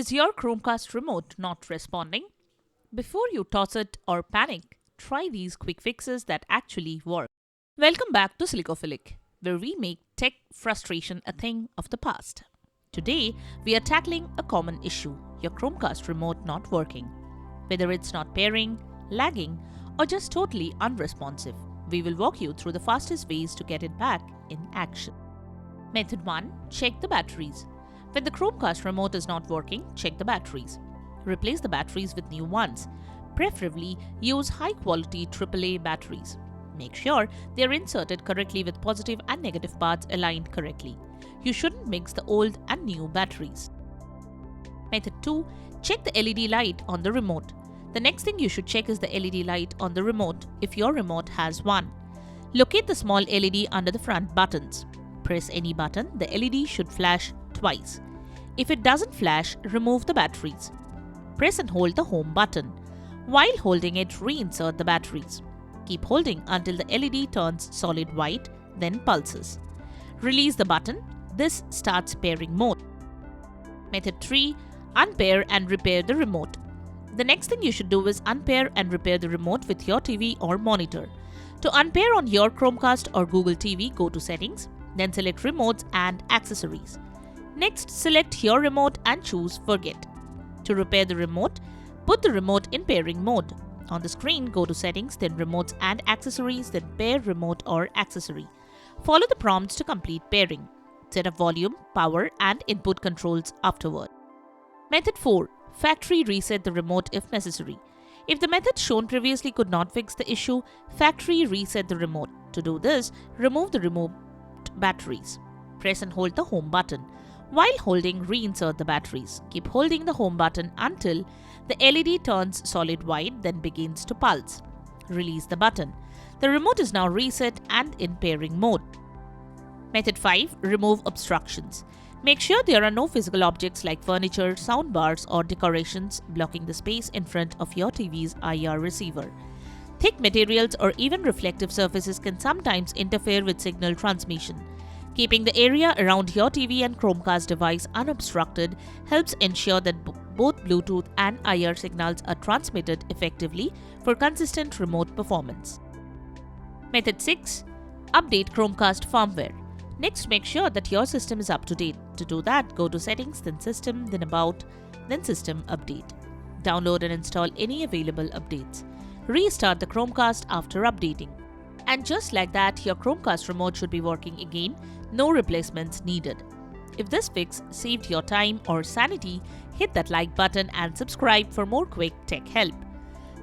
Is your Chromecast remote not responding? Before you toss it or panic, try these quick fixes that actually work. Welcome back to Silicophilic, where we make tech frustration a thing of the past. Today, we are tackling a common issue, your Chromecast remote not working. Whether it's not pairing, lagging, or just totally unresponsive, we will walk you through the fastest ways to get it back in action. Method 1. Check the batteries. When the Chromecast remote is not working, check the batteries. Replace the batteries with new ones. Preferably, use high-quality AAA batteries. Make sure they are inserted correctly with positive and negative parts aligned correctly. You shouldn't mix the old and new batteries. Method 2. Check the LED light on the remote. The next thing you should check is the LED light on the remote if your remote has one. Locate the small LED under the front buttons. Press any button, the LED should flash twice. If it doesn't flash, remove the batteries. Press and hold the home button. While holding it, reinsert the batteries. Keep holding until the LED turns solid white, then pulses. Release the button. This starts pairing mode. Method 3. Unpair and repair the remote. The next thing you should do is unpair and repair the remote with your TV or monitor. To unpair on your Chromecast or Google TV, go to Settings, then select Remotes and Accessories. Next, select your remote and choose Forget. To repair the remote, put the remote in pairing mode. On the screen, go to Settings, then Remotes and Accessories, then Pair Remote or Accessory. Follow the prompts to complete pairing. Set up volume, power, and input controls afterward. Method 4. Factory reset the remote if necessary. If the method shown previously could not fix the issue, factory reset the remote. To do this, remove the removed batteries. Press and hold the home button. While holding, reinsert the batteries. Keep holding the home button until the LED turns solid white, then begins to pulse. Release the button. The remote is now reset and in pairing mode. Method 5. Remove obstructions. Make sure there are no physical objects like furniture, soundbars, or decorations blocking the space in front of your TV's IR receiver. Thick materials or even reflective surfaces can sometimes interfere with signal transmission. Keeping the area around your TV and Chromecast device unobstructed helps ensure that both Bluetooth and IR signals are transmitted effectively for consistent remote performance. Method 6. Update Chromecast firmware. Next, make sure that your system is up to date. To do that, go to Settings, then System, then About, then System Update. Download and install any available updates. Restart the Chromecast after updating. And just like that, your Chromecast remote should be working again, no replacements needed. If this fix saved your time or sanity, hit that like button and subscribe for more quick tech help.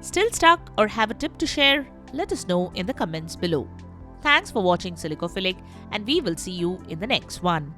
Still stuck or have a tip to share? Let us know in the comments below. Thanks for watching Silicophilic, and we will see you in the next one.